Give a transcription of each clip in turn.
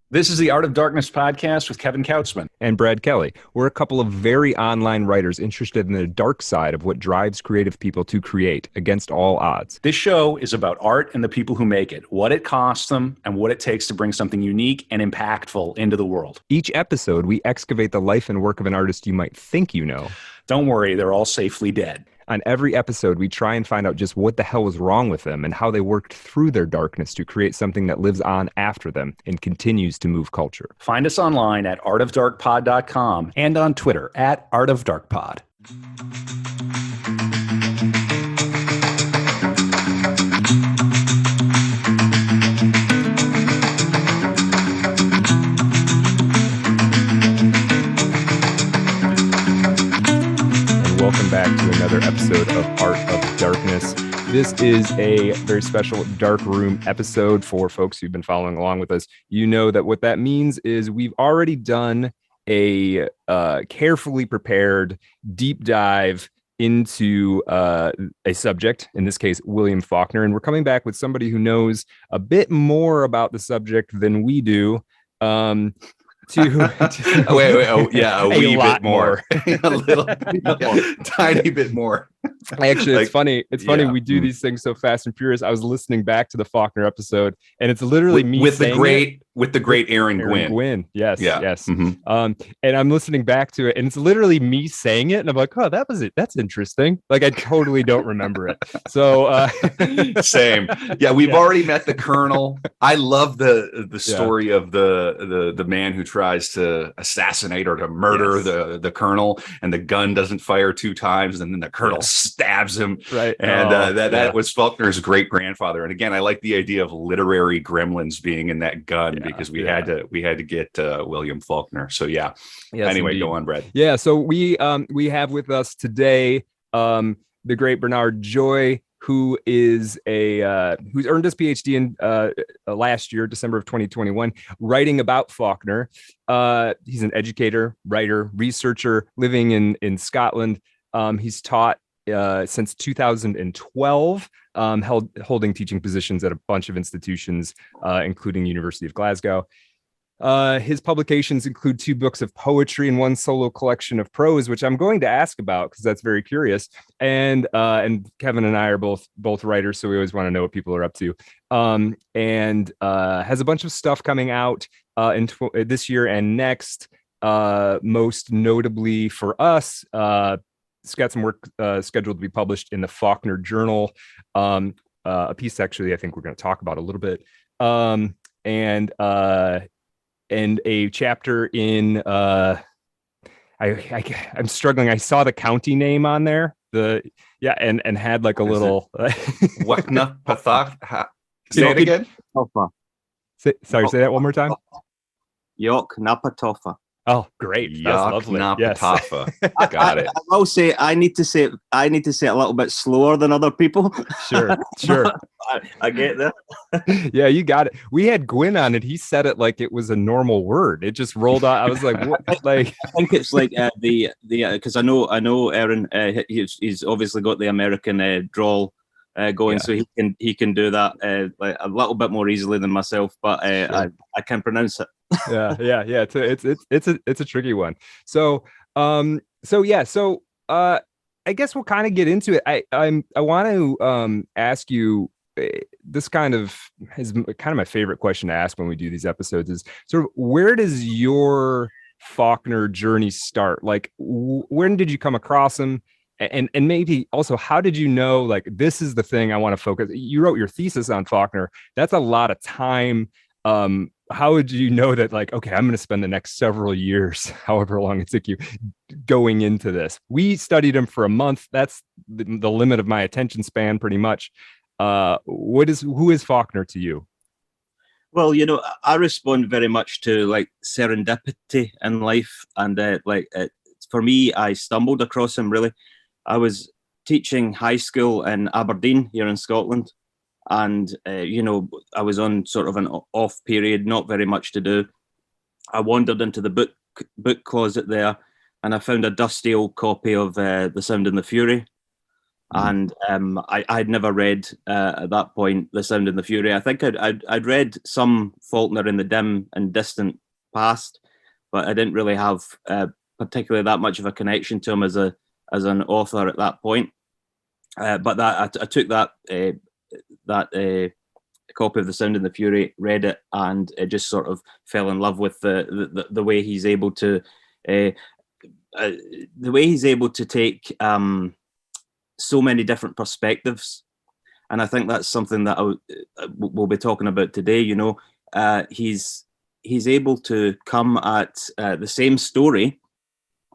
This is the Art of Darkness podcast with Kevin Kautzman and Brad Kelly. We're a couple of very online writers interested in the dark side of what drives creative people to create against all odds. This show is about art and the people who make it, what it costs them, and what it takes to bring something unique and impactful into the world. Each episode, we excavate the life and work of an artist you might think you know. Don't worry, they're all safely dead. On every episode, we try and find out just what the hell was wrong with them and how they worked through their darkness to create something that lives on after them and continues to move culture. Find us online at artofdarkpod.com and on Twitter at artofdarkpod. Welcome back to another episode of Art of Darkness. This is a very special Dark Room episode for folks who've been following along with us. You know that what that means is we've already done a carefully prepared deep dive into a subject, in this case, William Faulkner. And we're coming back with somebody who knows a bit more about the subject than we do. A wee bit more. A little tiny bit more. Actually, it's funny. It's funny. We do these things so fast and furious. I was listening back to the Faulkner episode, and it's literally me with the great Aaron Gwynn. Yes, yeah. Yes. Mm-hmm. And I'm listening back to it, and it's literally me saying it, and I'm like, "Oh, that was it. That's interesting." Like I totally don't remember it. So same. Yeah, we've already met the Colonel. I love the story of the man who tries to assassinate or to murder the Colonel, and the gun doesn't fire 2 times, and then the Colonel stabs him. Right. And that was Faulkner's great grandfather. And again, I like the idea of literary gremlins being in that gun because we had to get William Faulkner. So anyway, indeed. Go on, Brad. Yeah. So we have with us today the great Bernard Joy, who is who's earned his PhD in last year, December of 2021, writing about Faulkner. He's an educator, writer, researcher living in Scotland. He's taught since 2012, holding teaching positions at a bunch of institutions, including University of Glasgow. His publications include 2 books of poetry and 1 solo collection of prose, which I'm going to ask about because that's very curious. And Kevin and I are both writers, so we always want to know what people are up to. And has a bunch of stuff coming out this year and next. Most notably for us, it's got some work scheduled to be published in the Faulkner Journal. A piece actually I think we're going to talk about a little bit. And a chapter in I'm struggling. I saw the county name on there. And had like a little Wekna Pathak. Say it again. Say that one more time. York Napatofa. Oh, great! That's lovely. Yes. Got it. I will say I need to say it a little bit slower than other people. Sure. I get that. Yeah, you got it. We had Gwyn on it. He said it like it was a normal word. It just rolled out. I was like, what? Like, I think it's like the because I know Aaron. He's obviously got the American drawl going, so he can do that like a little bit more easily than myself. But sure. I can pronounce it. Yeah. It's a tricky one. So I guess we'll kind of get into it. I want to ask you. This kind of is kind of my favorite question to ask when we do these episodes is sort of where does your Faulkner journey start? Like, when did you come across him? And maybe also, how did you know, like, this is the thing I want to focus? You wrote your thesis on Faulkner. That's a lot of time. How would you know that, like, okay, I'm going to spend the next several years, however long it took you, going into this? We studied him for a month. That's the limit of my attention span, pretty much. Who is Faulkner to you? Well, I respond very much to like serendipity in life, and for me, I stumbled across him. Really, I was teaching high school in Aberdeen here in Scotland, and I was on sort of an off period, not very much to do. I wandered into the book closet there, and I found a dusty old copy of The Sound and the Fury. And I'd never read at that point The Sound and the Fury. I think I'd read some Faulkner in the dim and distant past, but I didn't really have particularly that much of a connection to him as an author at that point. But that I took that copy of The Sound and the Fury, read it, and it just sort of fell in love with the way he's able to take so many different perspectives. And I think that's something that we'll be talking about today. You know, he's able to come at the same story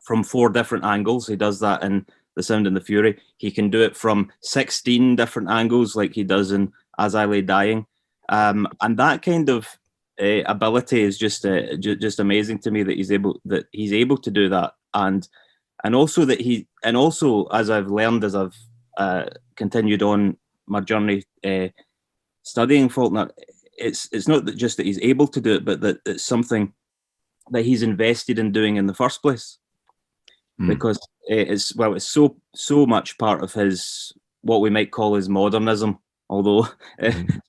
from 4 different angles. He does that in The Sound and the Fury. He can do it from 16 different angles, like he does in As I Lay Dying. And that kind of ability is just amazing to me, that he's able to do that. And also as I've learned, as I've continued on my journey studying Faulkner, it's not just that he's able to do it, but that it's something that he's invested in doing in the first place, because it's so much part of his, what we might call his modernism. Although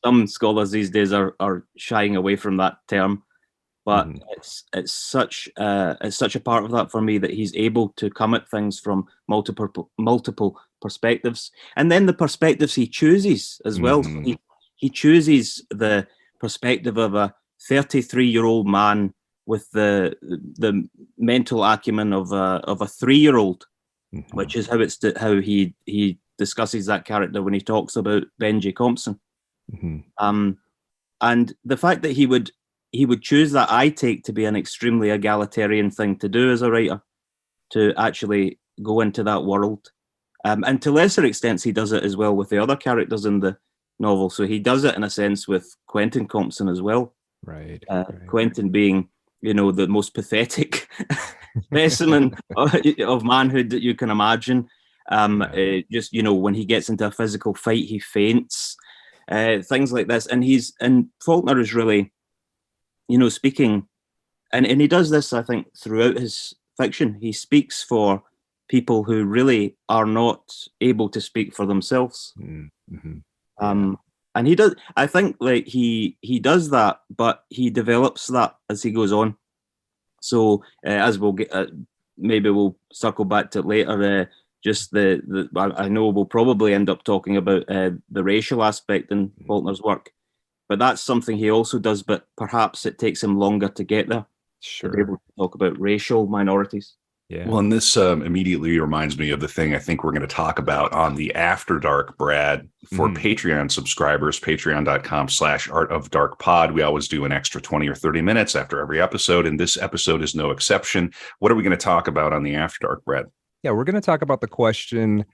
some scholars these days are shying away from that term. But it's such a part of that for me, that he's able to come at things from multiple perspectives, and then the perspectives he chooses as well. He chooses the perspective of a 33-year-old man with the mental acumen of a 3-year-old, which is how he discusses that character when he talks about Benji Compson. And the fact that he would choose that, I take to be an extremely egalitarian thing to do as a writer, to actually go into that world. And to lesser extents, he does it as well with the other characters in the novel. So he does it in a sense with Quentin Compson as well. Right. Quentin being, you know, the most pathetic specimen of manhood that you can imagine. Just, you know, when he gets into a physical fight, he faints, things like this. And Faulkner is really, you know, speaking, and he does this, I think, throughout his fiction. He speaks for people who really are not able to speak for themselves. And he does, I think, like he does that, but he develops that as he goes on. So as we'll get, maybe we'll circle back to it later. Just I know we'll probably end up talking about the racial aspect in Faulkner's work, but that's something he also does. But perhaps it takes him longer to get there. Sure. To be able to talk about racial minorities. Yeah. Well, and this immediately reminds me of the thing I think we're going to talk about on the After Dark, Brad, for Patreon subscribers, patreon.com/Art of Dark Pod. We always do an extra 20 or 30 minutes after every episode, and this episode is no exception. What are we going to talk about on the After Dark, Brad? Yeah, we're going to talk about the question,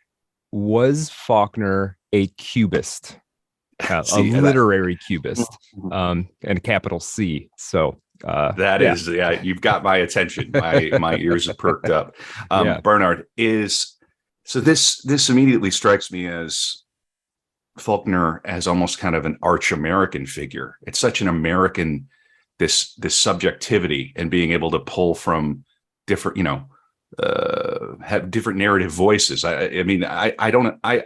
was Faulkner a Cubist? A literary Cubist, and a capital C. So you've got my attention. My ears are perked up. Bernard, this immediately strikes me as Faulkner as almost kind of an arch American figure. It's such an American, this subjectivity, and being able to pull from different, have different narrative voices. I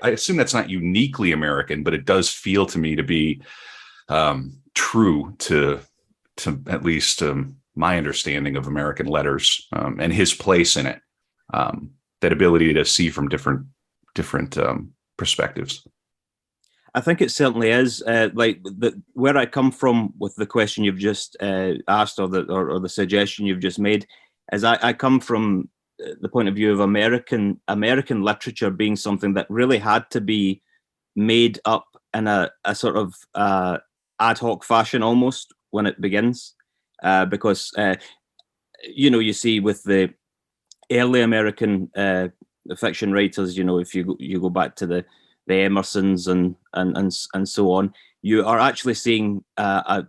assume that's not uniquely American, but it does feel to me to be true to at least my understanding of American letters, and his place in it. That ability to see from different perspectives. I think it certainly is. Where I come from with the question you've just asked, or the suggestion you've just made, is I come from the point of view of American literature being something that really had to be made up in a sort of ad hoc fashion almost when it begins, because you see with the early American fiction writers, if you go back to the Emersons and so on, you are actually seeing a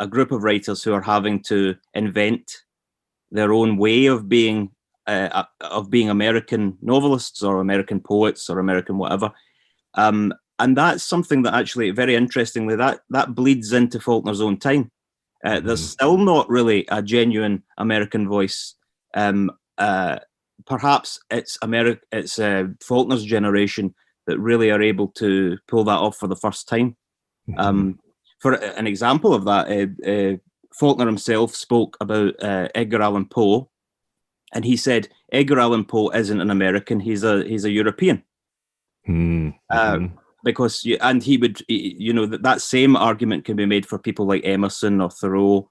group of writers who are having to invent their own way of being American novelists or American poets or American whatever. And that's something that actually, very interestingly, that bleeds into Faulkner's own time. There's still not really a genuine American voice. Perhaps it's Faulkner's generation that really are able to pull that off for the first time. For an example of that, Faulkner himself spoke about Edgar Allan Poe, and he said Edgar Allan Poe isn't an American; he's a European. Because he would, that same argument can be made for people like Emerson or Thoreau,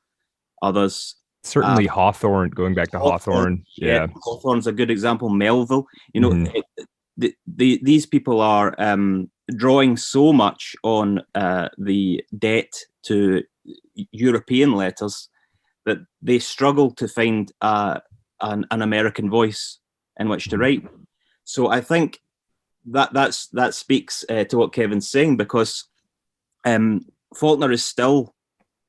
others. Certainly Hawthorne, going back to Hawthorne. Yeah. Hawthorne's a good example. Melville, these people are drawing so much on the debt to European letters that they struggle to find an American voice in which to write. So I think that speaks to what Kevin's saying, because Faulkner is still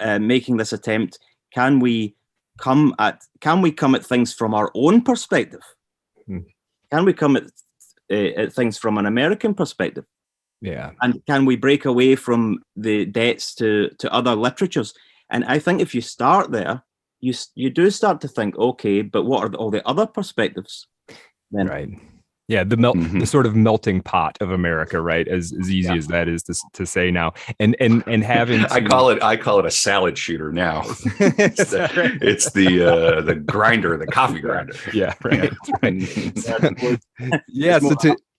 making this attempt. Can we come at things from our own perspective? Can we come at things from an American perspective? Yeah. And can we break away from the debts to other literatures? And I think if you start there, you do start to think, okay, but what are all the other perspectives then? Right. Yeah, the sort of melting pot of America, right? As easy as that is to say now, and having I call it a salad shooter now. It's the grinder, the coffee grinder. Yeah, right.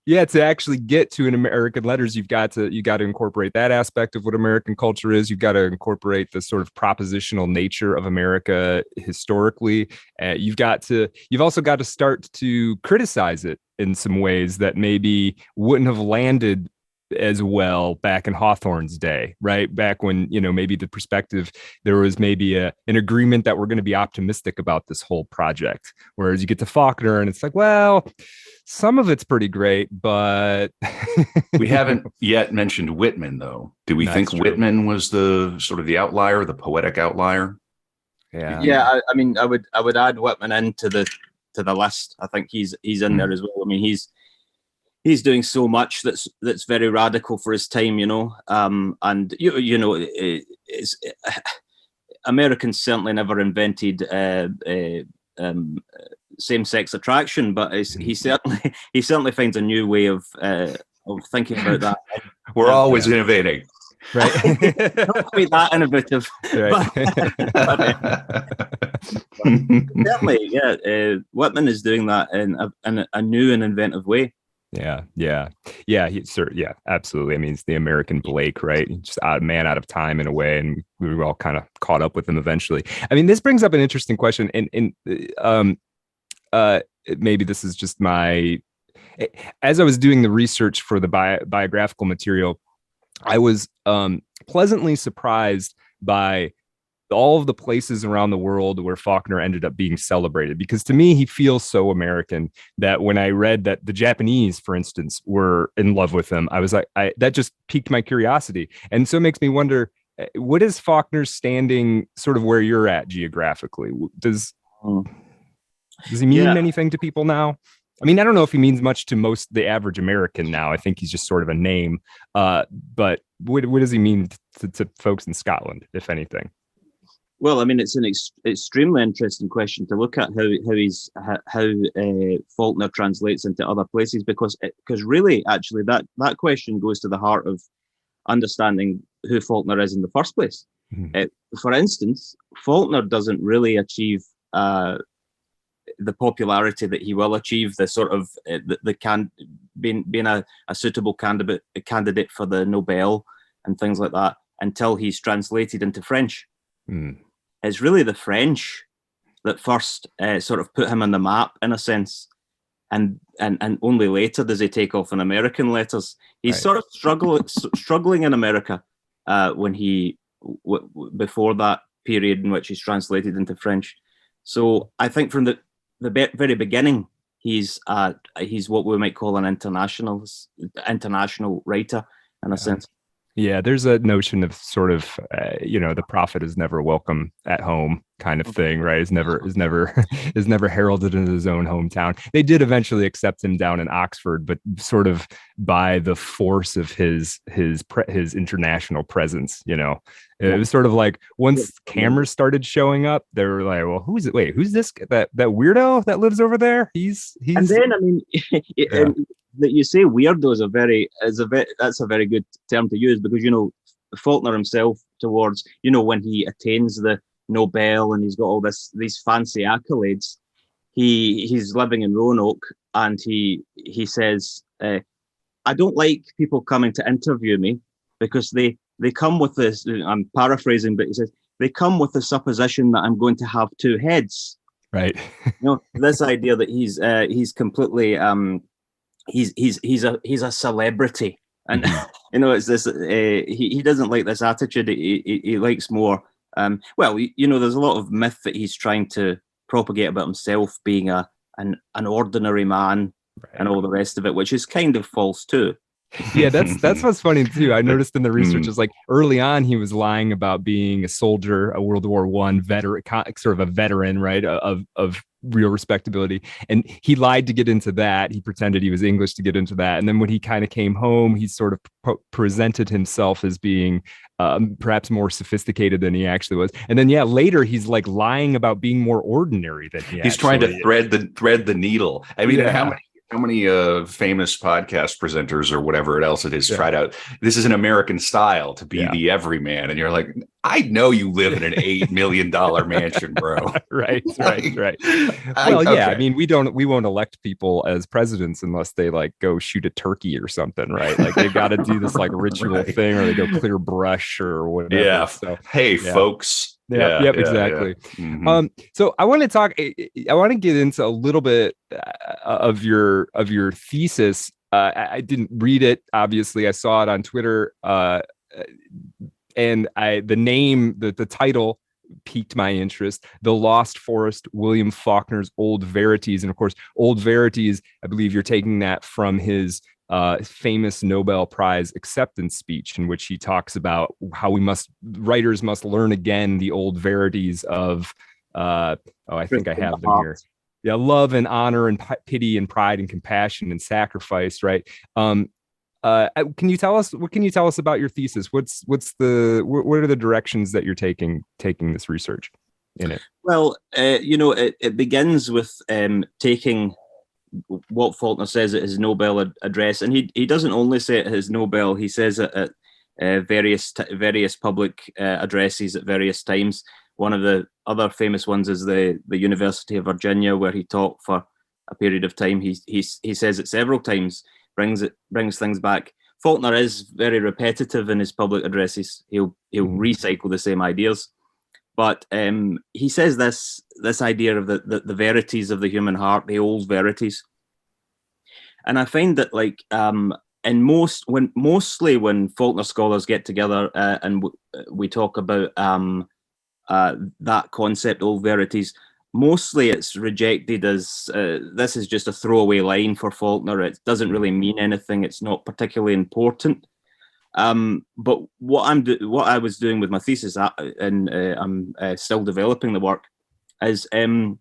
Yeah, to actually get to an American letters, you got to incorporate that aspect of what American culture is. You've got to incorporate the sort of propositional nature of America historically. You've also got to start to criticize it in some ways that maybe wouldn't have landed as well back in Hawthorne's day, right? Back when, maybe the perspective, there was maybe an agreement that we're going to be optimistic about this whole project. Whereas you get to Faulkner and it's like, well, some of it's pretty great, but we haven't yet mentioned Whitman, though. Do we think true. Whitman was the sort of the outlier, the poetic outlier? Yeah. I mean, I would add Whitman into the list. I think he's in there as well. I mean, he's doing so much that's very radical for his time, and it's Americans certainly never invented same-sex attraction, but he certainly finds a new way of thinking about that. We're always innovating. Right. Not quite that innovative. Right. But certainly, yeah. Whitman is doing that in a new and inventive way. Yeah. Absolutely. I mean, it's the American Blake, right? Just a man out of time in a way, and we were all kind of caught up with him eventually. I mean, this brings up an interesting question, and maybe this is just as I was doing the research for the biographical material, I was pleasantly surprised by all of the places around the world where Faulkner ended up being celebrated, because to me, he feels so American that when I read that the Japanese, for instance, were in love with him, I was like, that just piqued my curiosity. And so it makes me wonder, what is Faulkner's standing sort of where you're at geographically? Does he mean anything to people now? I mean, I don't know if he means much to the average American now. I think he's just sort of a name. But what does he mean to folks in Scotland, if anything? Well, I mean, it's an extremely interesting question to look at how Faulkner translates into other places, because really, actually, that question goes to the heart of understanding who Faulkner is in the first place. For instance, Faulkner doesn't really achieve the popularity that he will achieve, the sort of being a suitable candidate for the Nobel and things like that, until he's translated into French. It's really the French that first sort of put him on the map, in a sense, and only later does he take off in American letters. He's sort of struggling in America when before that period in which he's translated into French. So I think from the very beginning, he's what we might call an international writer, in a sense. Yeah, there's a notion of sort of, the prophet is never welcome at home kind of thing, right? Is never heralded in his own hometown. They did eventually accept him down in Oxford, but sort of by the force of his international presence. It was sort of like once cameras started showing up, they were like, "Well, who is it? Wait, who's this? That weirdo that lives over there? He's." And then, I mean, that you say weirdo that's a very good term to use, because Faulkner himself, towards when he attains the Nobel and he's got all these fancy accolades, he's living in Roanoke, and he says, I don't like people coming to interview me because they come with this, I'm paraphrasing, but he says, they come with the supposition that I'm going to have two heads. Right. This idea that he's completely he's a celebrity, and it's this he doesn't like this attitude. He likes more there's a lot of myth that he's trying to propagate about himself being an ordinary man, right, and all the rest of it, which is kind of false too. Yeah, that's what's funny too. I noticed in the research is like early on he was lying about being a soldier, a World War I veteran, sort of a veteran, right, of real respectability, and he lied to get into that. He pretended he was English to get into that, and then when he kind of came home, he sort of presented himself as being perhaps more sophisticated than he actually was. And then later he's like lying about being more ordinary than he's trying to thread the needle. I mean, how many famous podcast presenters or whatever else it is tried out? This is an American style to be the everyman, and you're like, I know you live in an $8 million mansion, bro. Right. Well, okay. I mean, we won't elect people as presidents unless they like go shoot a turkey or something, right? Like they've got to do this like ritual thing, or they go clear brush or whatever. Yeah. So, hey, folks. Exactly. Mm-hmm. So I want to get into a little bit of your thesis. I didn't read it, obviously. I saw it on Twitter, and the title piqued my interest. The Lost Forest, William Faulkner's Old Verities. And of course, Old Verities, I believe you're taking that from his famous Nobel Prize acceptance speech, in which he talks about how writers must learn again the old verities of I think I have them here. Yeah, love and honor and pity and pride and compassion and sacrifice, right? What can you tell us about your thesis? What are the directions that you're taking this research in it? Well, it begins with taking what Faulkner says at his Nobel address, and he doesn't only say it at his Nobel. He says it at various public addresses at various times. One of the other famous ones is the University of Virginia, where he taught for a period of time. He says it several times, brings things back. Faulkner is very repetitive in his public addresses. He'll recycle the same ideas, but he says this idea of the verities of the human heart, the old verities. And I find that mostly when Faulkner scholars get together and we talk about that concept, old verities, mostly it's rejected as this is just a throwaway line for Faulkner. It doesn't really mean anything. It's not particularly important. But what I was doing with my thesis, and I'm still developing the work, is to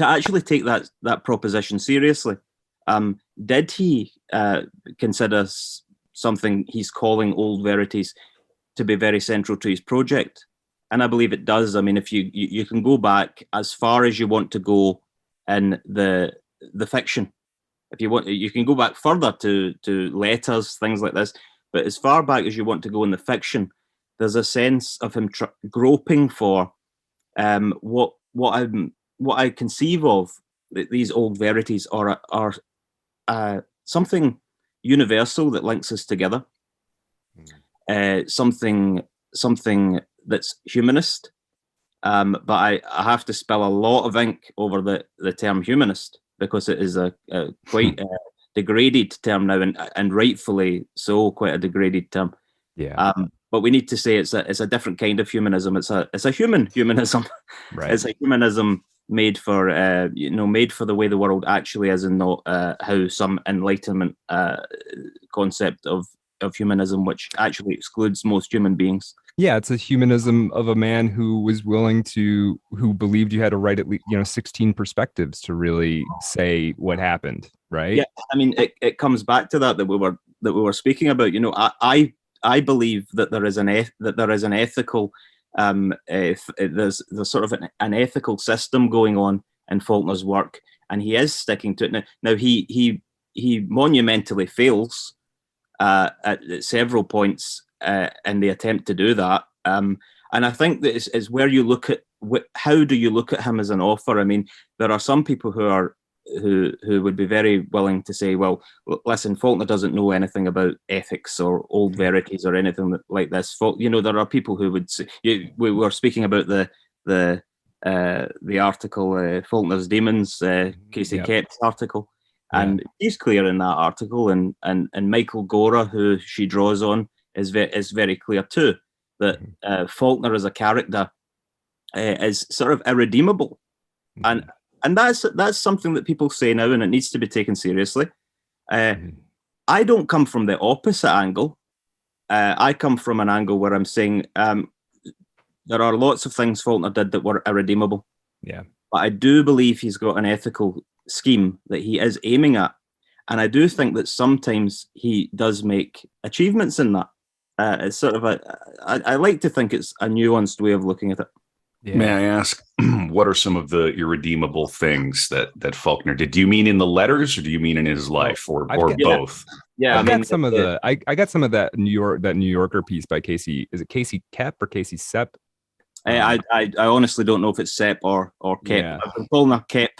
actually take that proposition seriously. Did he consider something he's calling old verities to be very central to his project? And I believe it does. I mean, if you can go back as far as you want to go in the fiction. If you want, you can go back further to letters, things like this. But as far back as you want to go in the fiction, there's a sense of him groping for what I conceive of these old verities are something universal that links us together. Something that's humanist, but I have to spill a lot of ink over the term humanist, because it is a quite degraded term now, and rightfully so, quite a degraded term. Yeah. But we need to say it's a different kind of humanism. It's a humanism. Right. It's a humanism made for the way the world actually is, and not how some Enlightenment concept of humanism, which actually excludes most human beings. Yeah, it's a humanism of a man who believed you had to write at least 16 perspectives to really say what happened, right? Yeah, I mean, it comes back to that we were speaking about. I believe that there is an ethical there's sort of an ethical system going on in Faulkner's work, and he is sticking to it. Now he he monumentally fails at several points in the attempt to do that. And I think that is where you look at how do you look at him as an author. I mean, there are some people who would be very willing to say, well, listen, Faulkner doesn't know anything about ethics or old verities or anything like this. There are people who would say, we were speaking about the article, Faulkner's Demons, Casey Kep's article, and he's clear in that article, and Michael Gora, who she draws on, is very clear too, that Faulkner as a character is sort of irredeemable, and that's something that people say now, and it needs to be taken seriously. I don't come from the opposite angle. I come from an angle where I'm saying there are lots of things Faulkner did that were irredeemable. Yeah. But I do believe he's got an ethical scheme that he is aiming at. And I do think that sometimes he does make achievements in that. It's sort of I like to think it's a nuanced way of looking at it. Yeah. May I ask, what are some of the irredeemable things that Faulkner did? Do you mean in the letters, or do you mean in his life, or both? Yeah, I got some of that New Yorker piece by Casey. Is it Casey Kep or Casey Sepp? I honestly don't know if it's Sepp or Kep. Yeah. I've been calling her Kep.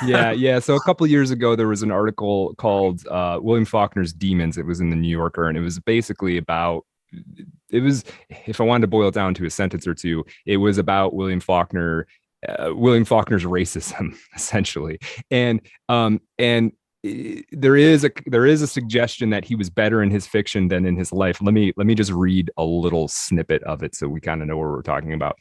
yeah. So a couple of years ago, there was an article called William Faulkner's Demons. It was in the New Yorker, and it was basically about. It was, if I wanted to boil it down to a sentence or two, it was about William Faulkner's racism, essentially, and there is a suggestion that he was better in his fiction than in his life. Let me just read a little snippet of it so we kind of know what we're talking about.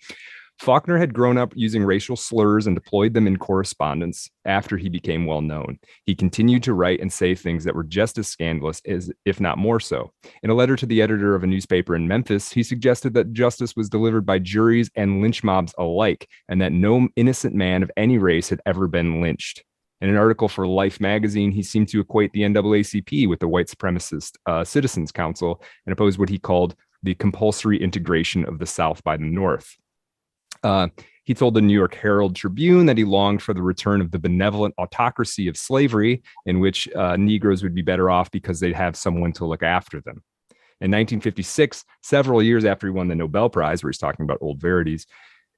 Faulkner had grown up using racial slurs and deployed them in correspondence after he became well known. He continued to write and say things that were just as scandalous, if not more so. In a letter to the editor of a newspaper in Memphis, he suggested that justice was delivered by juries and lynch mobs alike, and that no innocent man of any race had ever been lynched. In an article for Life magazine, he seemed to equate the NAACP with the white supremacist Citizens Council and oppose what he called the compulsory integration of the South by the North. He told the New York Herald Tribune that he longed for the return of the benevolent autocracy of slavery, in which Negroes would be better off because they'd have someone to look after them. In 1956, several years after he won the Nobel Prize, where he's talking about old verities,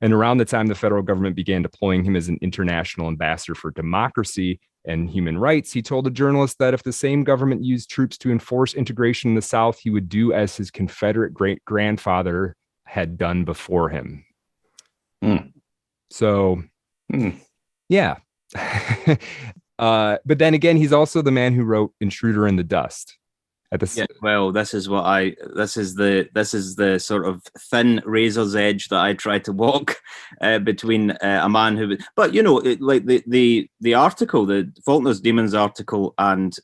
and around the time the federal government began deploying him as an international ambassador for democracy and human rights, he told a journalist that if the same government used troops to enforce integration in the South, he would do as his Confederate great-grandfather had done before him. So, yeah. But then again, he's also the man who wrote Intruder in the Dust. Well, this is the sort of thin razor's edge that I try to walk between a man who, but like the article, the Faulkner's Demons article, and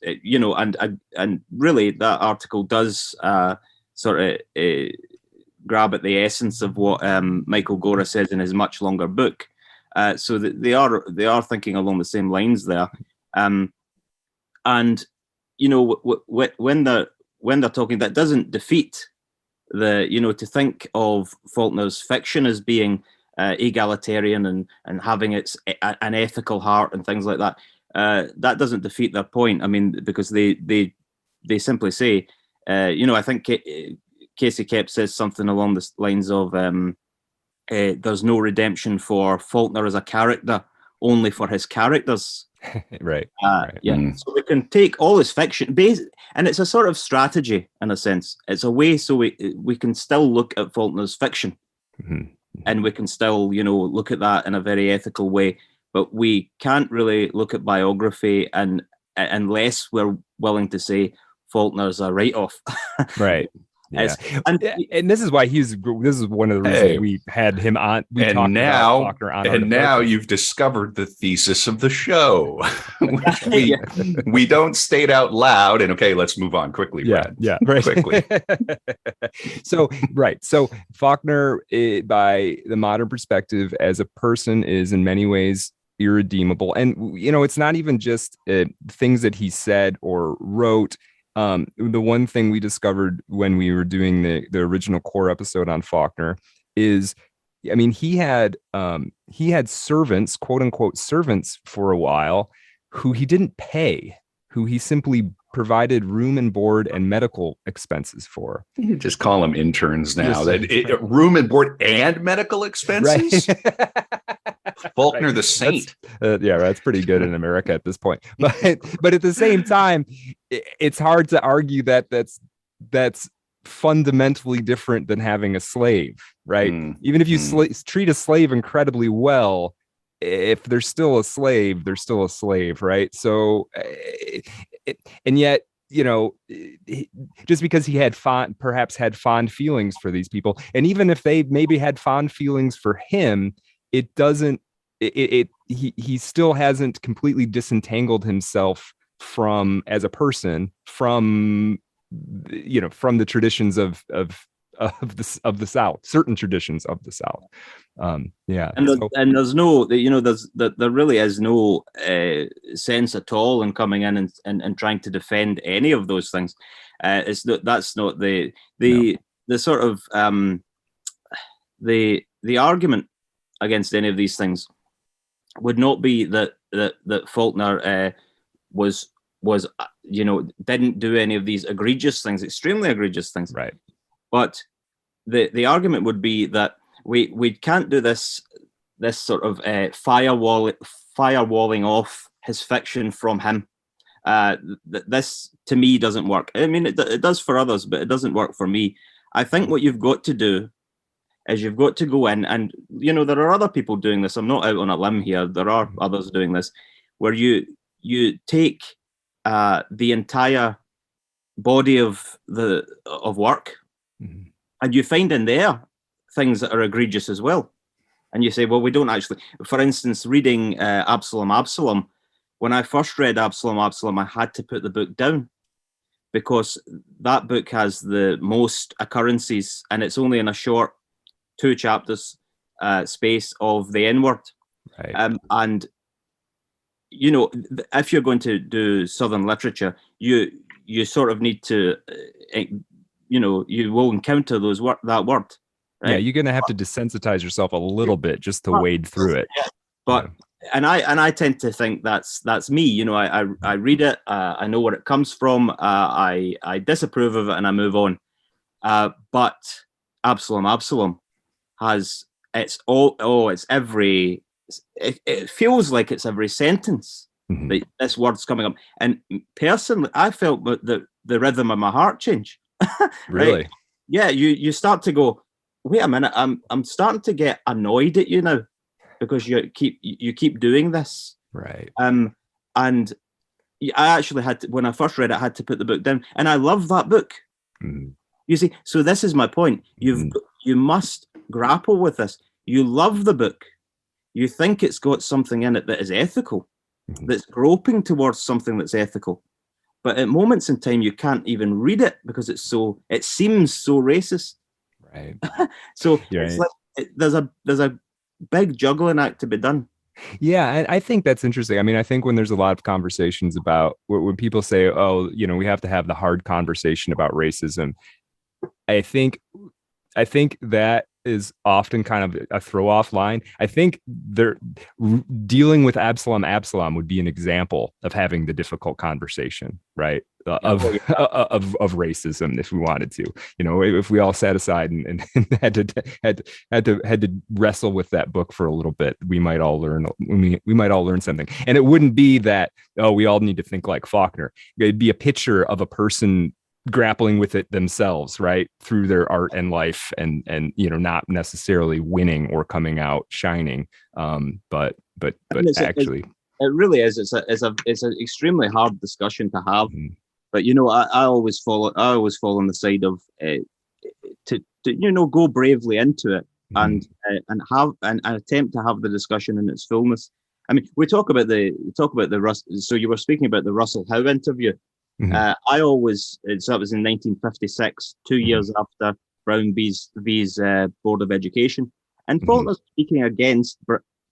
really that article does sort of grab at the essence of what Michael Gora says in his much longer book. So that they are thinking along the same lines there. And when they're talking, that doesn't defeat to think of Faulkner's fiction as being egalitarian and having an ethical heart and things like that. That doesn't defeat their point. I mean, because they simply say, I think Casey Kep says something along the lines of there's no redemption for Faulkner as a character, only for his characters. Right. So we can take all his fiction and it's a sort of strategy in a sense. It's a way so we can still look at Faulkner's fiction, and we can still look at that in a very ethical way, but we can't really look at biography unless we're willing to say Faulkner's a write-off. Right. Yeah. And this is why this is one of the reasons we had him on. Now you've discovered the thesis of the show. we don't state out loud and okay, let's move on quickly. Brad. Yeah, right. Quickly. So Faulkner, by the modern perspective, as a person, is in many ways irredeemable. And it's not even just things that he said or wrote. The one thing we discovered when we were doing the original core episode on Faulkner is, I mean, he had servants, quote unquote servants, for a while, who he didn't pay, who he simply provided room and board and medical expenses for. You just call them interns now. Room and board and medical expenses. Right. Faulkner the saint. Yeah, that's pretty good in America at this point. But at the same time, it's hard to argue that that's fundamentally different than having a slave, right? Even if you treat a slave incredibly well, if they're still a slave, they're still a slave, right? So, and yet, you know, just because he had perhaps had fond feelings for these people, and even if they maybe had fond feelings for him, it doesn't. He still hasn't completely disentangled himself from, as a person, from, you know, from the traditions of the South, certain traditions of the South. Yeah. And there's no, you know, there really is no sense at all in coming in and trying to defend any of those things. That's not the sort of the argument against any of these things would not be that Faulkner was you know, didn't do any of these egregious things, extremely egregious things, right? But the argument would be that we can't do this sort of firewalling off his fiction from him. This to me doesn't work. I mean, it does for others, but it doesn't work for me. I think what you've got to do is you've got to go in, and you know, there are other people doing this. I'm not out on a limb here. There are others doing this, where you take the entire body of work, and you find in there things that are egregious as well. And you say, well, we don't actually. For instance, reading Absalom. When I first read Absalom, I had to put the book down because that book has the most occurrences, and it's only in a short 2 chapters space of the N-word. Right. And you know, if you're going to do Southern literature, you sort of need to, you know, you will encounter that word. Right? Yeah, you're going to have to desensitize yourself a little bit just to wade through it. Yeah. But and I tend to think that's me. You know, I read it, I know where it comes from, I disapprove of it, and I move on. But Absalom has it feels like it's every sentence that this word's coming up. And personally, I felt the rhythm of my heart change. Really? Right? Yeah, you start to go, wait a minute, I'm starting to get annoyed at you now because you keep doing this. Right. And I actually had to, when I first read it, I had to put the book down. And I love that book. You see, so this is my point. You must grapple with this. You love the book. You think it's got something in it that is ethical, that's groping towards something that's ethical. But at moments in time, you can't even read it because it seems so racist. Right. So it's like there's a big juggling act to be done. Yeah, and I think that's interesting. I mean, I think when there's a lot of conversations about when people say, oh, you know, we have to have the hard conversation about racism, I think that is often kind of a throw-off line. I think they're dealing with Absalom would be an example of having the difficult conversation, right? Of racism, if we wanted to, you know, if we all sat aside and had to wrestle with that book for a little bit, we might all learn something. And it wouldn't be that, oh, we all need to think like Faulkner. It'd be a picture of a person grappling with it themselves, right, through their art and life, and you know, not necessarily winning or coming out shining, but actually it really is. It's an extremely hard discussion to have. But you know, I always fall on the side of to you know, go bravely into it and have and attempt to have the discussion in its fullness. I mean, we talk about the so you were speaking about the Russell Howe interview. I always, so that was in 1956, 2 years after Brown v's Board of Education, and Faulkner's speaking against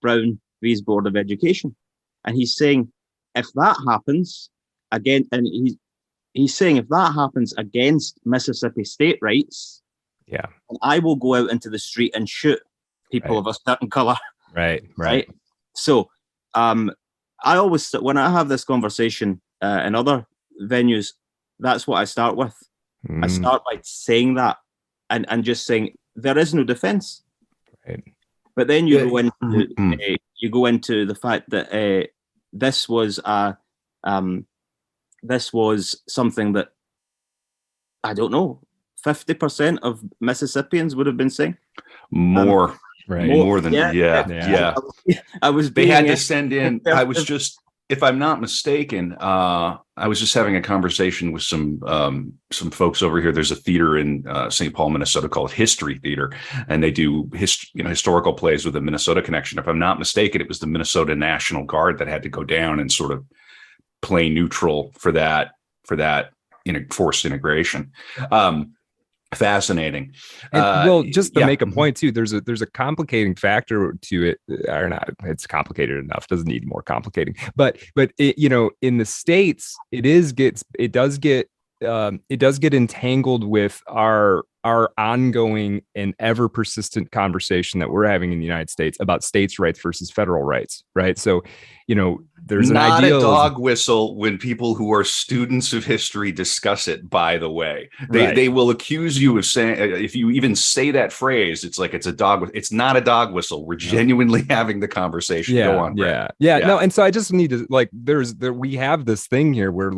Brown v's Board of Education, and he's saying, if that happens again, and he's saying, if that happens against Mississippi state rights, I will go out into the street and shoot people of a certain color. Right. So, I always, when I have this conversation in other venues, that's what I start with. I start by saying that and just saying there is no defense. Right. But then you go into the fact that this was something that, I don't know, 50% of Mississippians would have been saying. More. Right. More than yeah. I was. They had to send in. I was just, if I'm not mistaken, I was just having a conversation with some folks over here. There's a theater in St. Paul, Minnesota called History Theater, and they do historical plays with a Minnesota connection. If I'm not mistaken, it was the Minnesota National Guard that had to go down and sort of play neutral for that forced integration. Fascinating. And, just to make a point too, there's a complicating factor to it, or not. It's complicated enough. Doesn't need more complicating. But it, in the States, it does get entangled with our ongoing and ever persistent conversation that we're having in the United States about states' rights versus federal rights, right? So, there's not an a dog whistle when people who are students of history discuss it. By the way, they will accuse you of saying, if you even say that phrase, it's like it's a dog. It's not a dog whistle. We're genuinely having the conversation. Go on. Yeah. No, and so I just need to we have this thing here where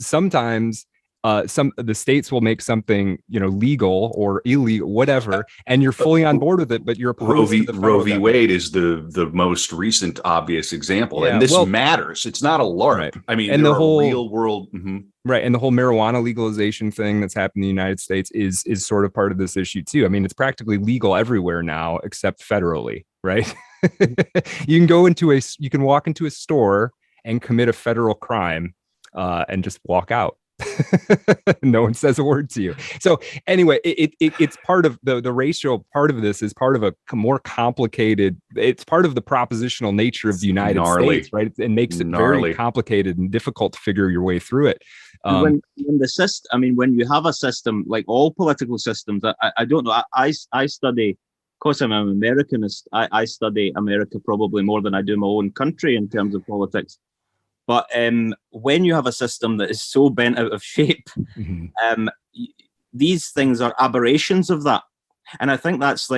sometimes the states will make something legal or illegal, whatever, and you're fully on board with it, but you're opposed to the Roe v. Wade is the most recent obvious example, and this matters. It's not a LARP. Right. I mean, and the whole real world, right? And the whole marijuana legalization thing that's happened in the United States is sort of part of this issue too. I mean, it's practically legal everywhere now except federally, right? You can walk into a store and commit a federal crime and just walk out. No one says a word to you. So anyway, it's part of the racial part of this is part of a more complicated. It's part of the propositional nature of the United States, right? It makes it very complicated and difficult to figure your way through it. When the system, when you have a system like all political systems, I don't know. I study. Of course, I'm an Americanist. I study America probably more than I do my own country in terms of politics. But when you have a system that is so bent out of shape, these things are aberrations of that, and I think that's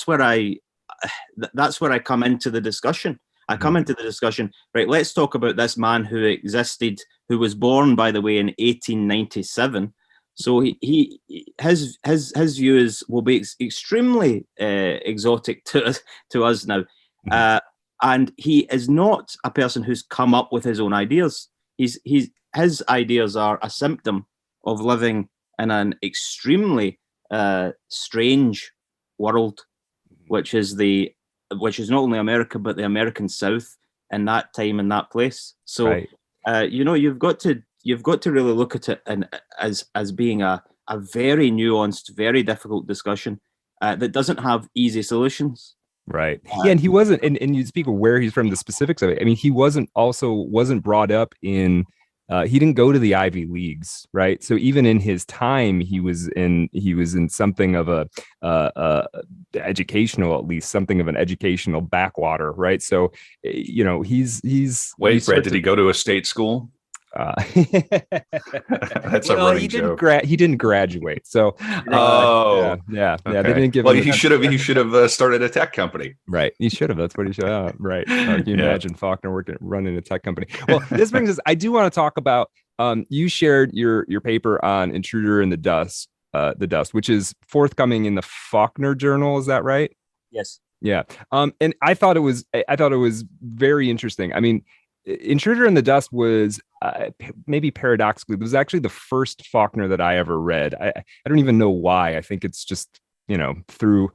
where I come into the discussion. I come into the discussion, right? Let's talk about this man who existed, who was born, by the way, in 1897. So his views will be extremely exotic to us now. And he is not a person who's come up with his own ideas. His ideas are a symptom of living in an extremely strange world, which is not only America but the American South in that time and that place. So, right. You've got to really look at it as being a very nuanced, very difficult discussion that doesn't have easy solutions. Right. Yeah, and he wasn't, and you speak of where he's from, the specifics of it. I mean, he wasn't brought up in, he didn't go to the Ivy Leagues, right? So even in his time, he was in something of a educational, at least something of an educational backwater, right? So, he's. Wait, Brett, did he go to a state school? That's a running joke. He didn't graduate, so okay. They didn't give. Well, he should have started a tech company. Right, he should have. That's what he should have. Right. Can you imagine Faulkner running a tech company? Well, this brings us. I do want to talk about. You shared your paper on Intruder in the Dust, which is forthcoming in the Faulkner Journal. Is that right? Yes. Yeah. And I thought it was very interesting. I mean, Intruder in the Dust was maybe paradoxically, it was actually the first Faulkner that I ever read. I don't even know why. I think it's just, through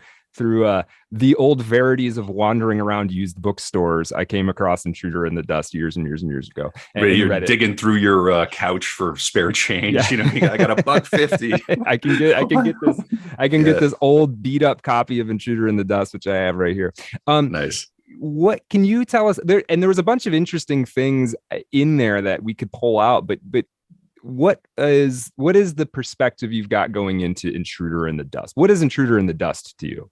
the old verities of wandering around used bookstores, I came across Intruder in the Dust years and years and years ago. And you're digging through your couch for spare change. Yeah. I got $1.50. I can get this old beat up copy of Intruder in the Dust, which I have right here. Nice. What can you tell us there? And there was a bunch of interesting things in there that we could pull out, but what is the perspective you've got going into Intruder in the Dust? What is Intruder in the Dust to you?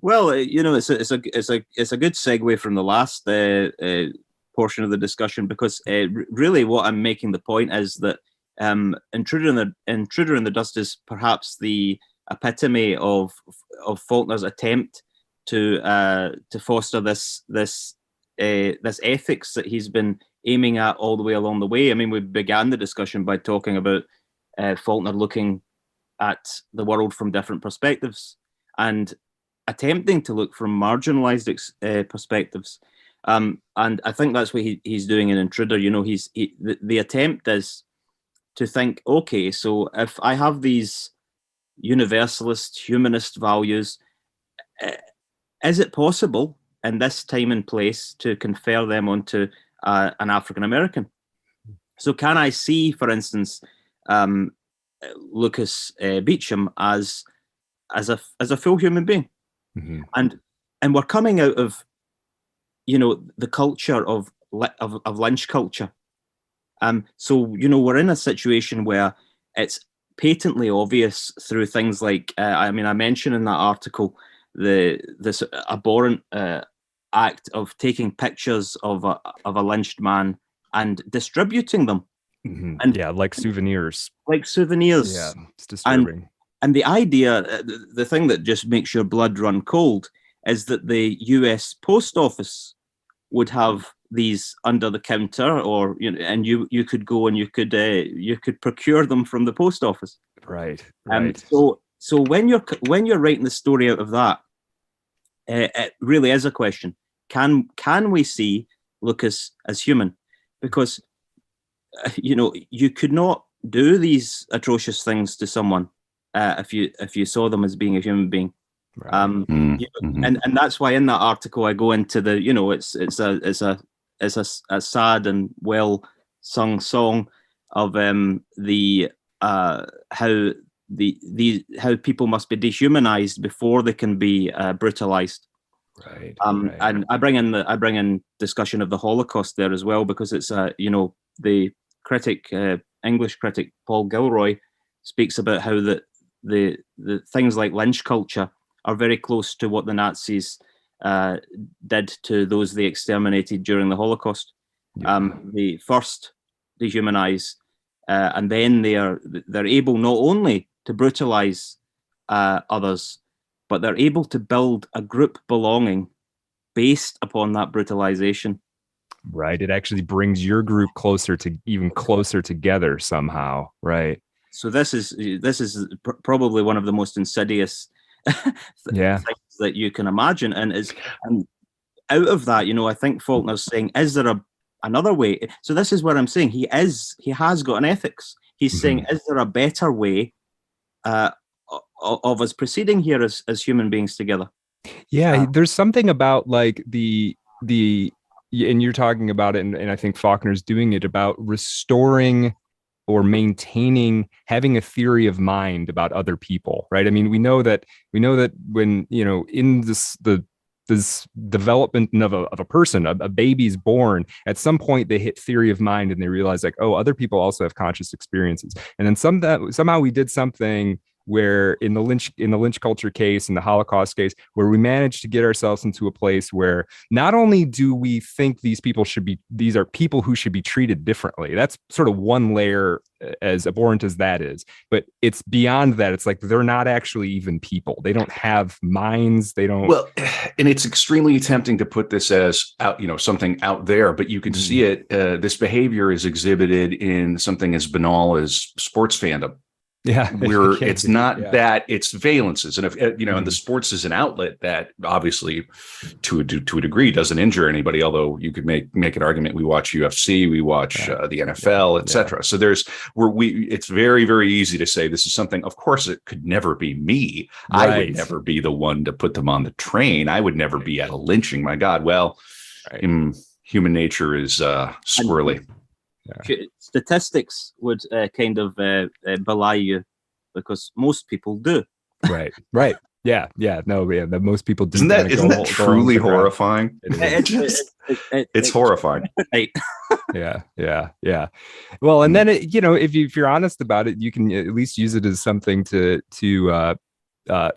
Well, it's a good segue from the last portion of the discussion, because really what I'm making the point is that Intruder in the Dust is perhaps the epitome of Faulkner's attempt to foster this ethics that he's been aiming at all the way along the way. I mean, we began the discussion by talking about Faulkner looking at the world from different perspectives and attempting to look from marginalized perspectives. And I think that's what he's doing in Intruder. You know, the attempt is to think, okay, so if I have these universalist, humanist values, is it possible in this time and place to confer them onto an African American? So can I see, for instance, Lucas Beecham as a full human being? Mm-hmm. And we're coming out of, you know, the culture of lynch culture. So, you know, we're in a situation where it's patently obvious through things like, I mentioned in that article this abhorrent act of taking pictures of a lynched man and distributing them. Mm-hmm. And like souvenirs. Yeah, it's disturbing. And the idea, the thing that just makes your blood run cold, is that the US Post Office would have these under the counter, or and you could go and you could procure them from the post office. Right. So when you're writing the story out of that, it really is a question: can we see Lucas as human? Because you could not do these atrocious things to someone if you saw them as being a human being. Right. And that's why in that article I go into the it's a sad and well sung song of how people must be dehumanized before they can be brutalized. Right. And I bring in discussion of the Holocaust there as well, because it's the critic, English critic Paul Gilroy, speaks about how the things like lynch culture are very close to what the Nazis did to those they exterminated during the Holocaust. Yeah. They first dehumanize, and then they're able not only to brutalize others, but they're able to build a group belonging based upon that brutalization. Right. It actually brings your group closer together somehow. Right. So this is probably one of the most insidious things that you can imagine, and out of that, I think Faulkner's saying, is there another way? So this is what I'm saying. He has got an ethics. He's saying, is there a better way of us proceeding here as human beings together? Yeah, there's something about like the and you're talking about it, and I think Faulkner's doing it, about restoring or maintaining, having a theory of mind about other people, right? I mean, we know that when, in this development of a person, a baby's born, at some point they hit theory of mind and they realize, like, oh, other people also have conscious experiences. And then somehow we did something where in the lynch culture case, in the Holocaust case, where we managed to get ourselves into a place where not only do we think these are people who should be treated differently. That's sort of one layer, as abhorrent as that is, but it's beyond that. It's like they're not actually even people. They don't have minds. They don't. Well, and it's extremely tempting to put this as out, something out there, but you can see it. This behavior is exhibited in something as banal as sports fandom. Yeah, where it's not that, it's valences, and if and the sports is an outlet that obviously to a degree doesn't injure anybody, although you could make an argument. We watch UFC, we watch the NFL, etc. So it's very, very easy to say this is something. Of course, it could never be me. Right. I would never be the one to put them on the train. I would never be at a lynching. My God, well, human nature is squirrely. Yeah. Statistics would kind of belie you, because most people do. Right. Yeah. That most people do. Isn't that truly horrifying? It's horrifying. Right. Yeah. Well, and then if you're honest about it, you can at least use it as something to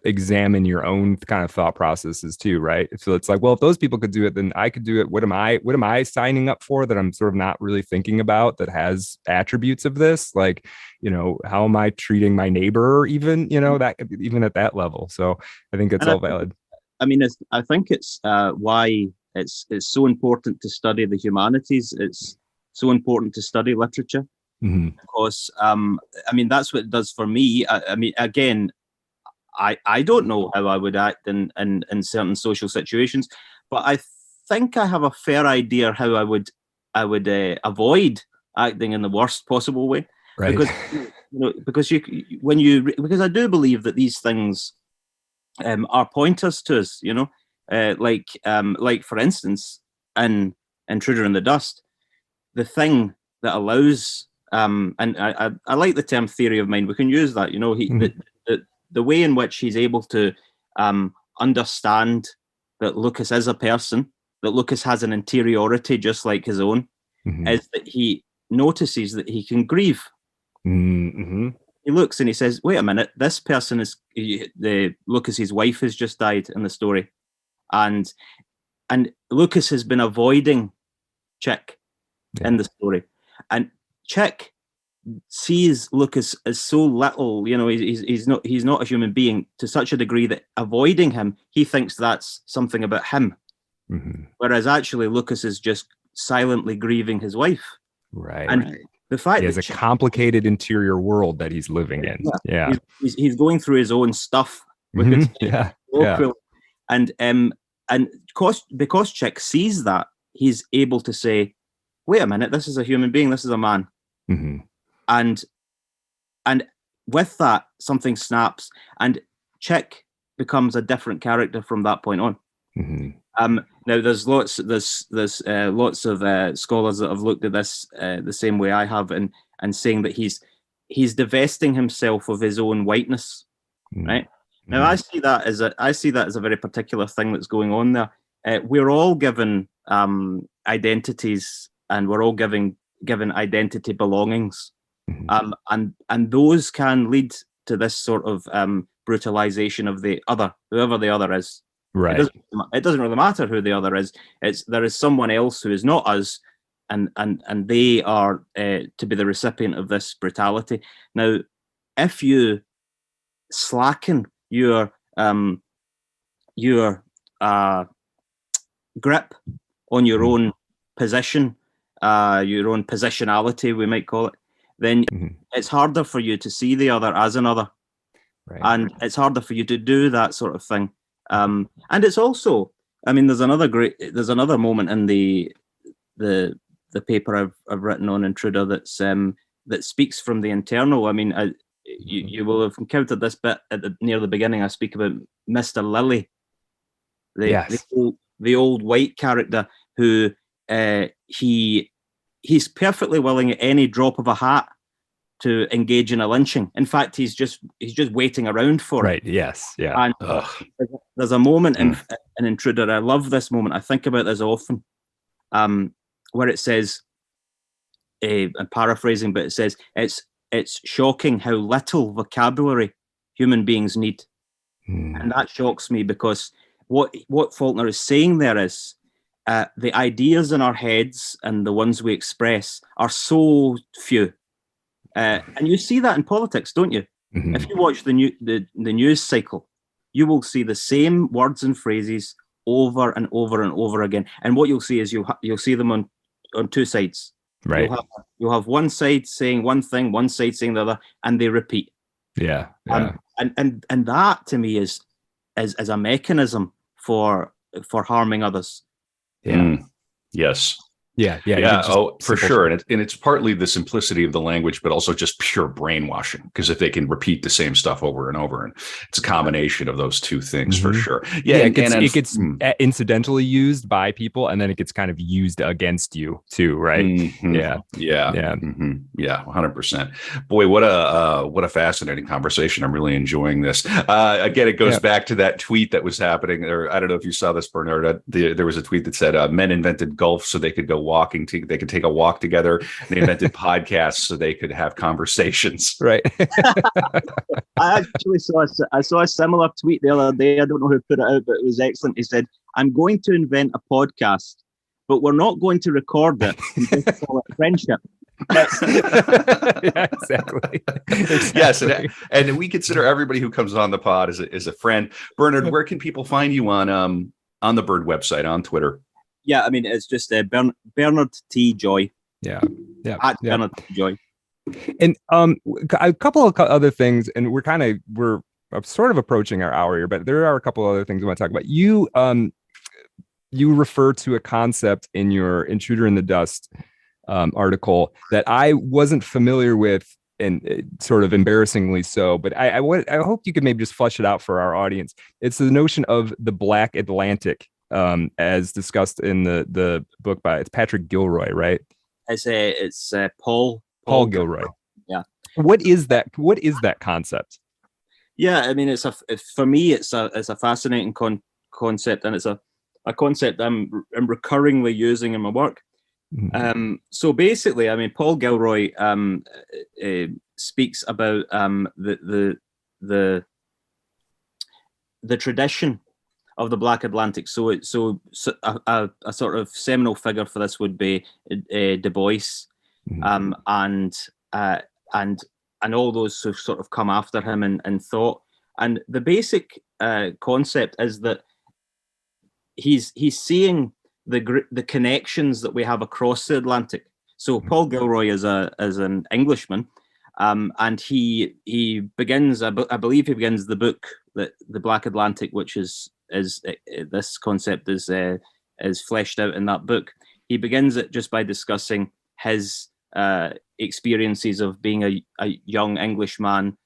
examine your own kind of thought processes too, right? So it's like, well, if those people could do it, then I could do it. What am I signing up for that I'm sort of not really thinking about that has attributes of this? Like, how am I treating my neighbor, even, that even at that level? So I think it's all valid. I think it's why it's so important to study the humanities. It's so important to study literature, because that's what it does for me. Again, I don't know how I would act in certain social situations, but I think I have a fair idea how I would avoid acting in the worst possible way. Right. Because I do believe that these things are pointers to us. Like for instance, in Intruder in the Dust, the thing that allows and I like the term theory of mind. We can use that. The way in which he's able to understand that Lucas is a person, that Lucas has an interiority just like his own, is that he notices that he can grieve. Mm-hmm. He looks and he says, wait a minute, this person is Lucas's wife has just died in the story. And Lucas has been avoiding Chick in the story. And Chick sees Lucas as so little, he's not a human being, to such a degree that avoiding him, he thinks that's something about him. Whereas actually Lucas is just silently grieving his wife. Right. And the fact he has a complicated interior world that he's living in. Yeah. He's going through his own stuff. And because Chick sees that, he's able to say, wait a minute, this is a human being, this is a man. And with that, something snaps, and Chick becomes a different character from that point on. Now, there's lots of scholars that have looked at this the same way I have, and saying that he's divesting himself of his own whiteness. Right now, I see that as a very particular thing that's going on there. We're all given identities, and we're all given identity belongings. And those can lead to this sort of brutalization of the other, whoever the other is. Right. It doesn't really matter who the other is. There is someone else who is not us, and they are to be the recipient of this brutality. Now, if you slacken your grip on your own position, your own positionality, we might call it, then it's harder for you to see the other as another. Right. And it's harder for you to do that sort of thing. And it's also, there's another moment in the paper I've written on Intruder that speaks from the internal. You will have encountered this bit near the beginning. I speak about Mr. Lilly, the old white character who he's perfectly willing at any drop of a hat to engage in a lynching. In fact, he's just waiting around for it. Right. Yes. Yeah. And there's a moment in Intruder. I love this moment. I think about this often, where it says, I'm paraphrasing, but it says, it's shocking how little vocabulary human beings need. And that shocks me, because what Faulkner is saying there is, the ideas in our heads and the ones we express are so few. And you see that in politics, don't you? If you watch the news cycle, you will see the same words and phrases over and over and over again. And what you'll see is you'll see them on two sides. Right. You'll have one side saying one thing, one side saying the other, and they repeat. Yeah. And that to me is a mechanism for harming others. Yeah. Yes. Yeah. Oh, for sure. And it's partly the simplicity of the language, but also just pure brainwashing. Because if they can repeat the same stuff over and over, and it's a combination of those two things for sure. Yeah. It gets incidentally used by people, and then it gets kind of used against you too, right? Yeah. 100%. Boy, what a fascinating conversation. I'm really enjoying this. Again, it goes back to that tweet that was happening, or I don't know if you saw this, Bernard. There was a tweet that said men invented golf so they could go they could take a walk together. They invented podcasts so they could have conversations. Right. I actually saw a similar tweet the other day. I don't know who put it out, but it was excellent. He said, "I'm going to invent a podcast, but we're not going to record it. We just call it friendship." Yeah, exactly. Yes, and we consider everybody who comes on the pod as a friend. Bernard, where can people find you on the Bird website, on Twitter? Yeah, I mean, it's just Bernard T. Joy. Yeah. At Bernard T. Joy. And a couple of other things, and we're sort of approaching our hour here, but there are a couple of other things I want to talk about. You refer to a concept in your Intruder in the Dust article that I wasn't familiar with, and sort of embarrassingly so, but I hope you could maybe just flesh it out for our audience. It's the notion of the Black Atlantic, as discussed in the book it's Patrick Gilroy, right? It's Paul Gilroy. Yeah. What is that concept? Yeah, I mean, for me, it's a fascinating concept, and it's a concept I'm recurringly using in my work. Mm-hmm. So basically, I mean, Paul Gilroy speaks about the tradition of the Black Atlantic. So a sort of seminal figure for this would be Du Bois, mm-hmm. and all those who sort of come after him in thought. And the basic concept is that he's seeing the connections that we have across the Atlantic. So Paul Gilroy is an Englishman, and he begins, I believe he begins the book, the Black Atlantic, which is this concept is fleshed out in that book. He begins it just by discussing his experiences of being a young Englishman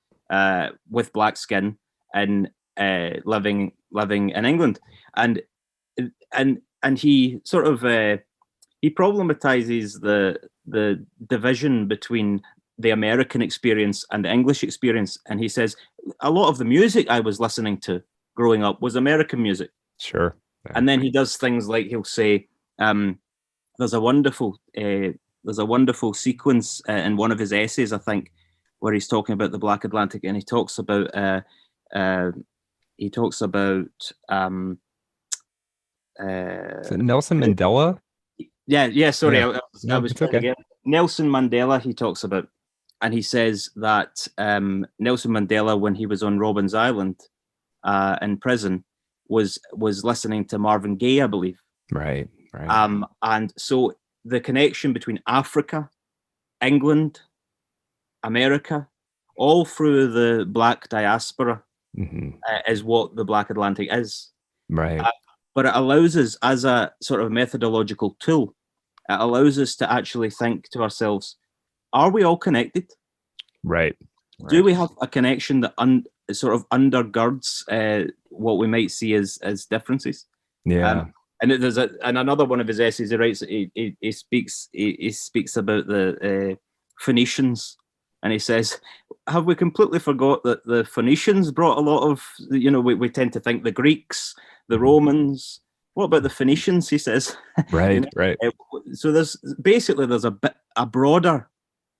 with black skin and living in England, and he sort of he problematizes the division between the American experience and the English experience, and he says a lot of the music I was listening to growing up was American music. Sure. Yeah. And then he does things like he'll say, there's a wonderful sequence in one of his essays, I think, where he's talking about the Black Atlantic, and he talks about is it Nelson Mandela? Yeah. Sorry, yeah. I was okay. Again. Nelson Mandela. He talks about, and he says that Nelson Mandela, when he was on Robben's Island in prison, was listening to Marvin Gaye, I believe. Right. And so the connection between Africa, England, America, all through the Black diaspora, mm-hmm. Is what the Black Atlantic is. Right. But it allows us, as a sort of methodological tool, it allows us to actually think to ourselves, are we all connected? Right. Do we have a connection that sort of undergirds what we might see as differences? Yeah. And there's another one of his essays. He writes. He speaks about the Phoenicians, and he says, "Have we completely forgot that the Phoenicians brought a lot of? We tend to think the Greeks, the Romans. What about the Phoenicians?" He says. Right. Right. So there's a broader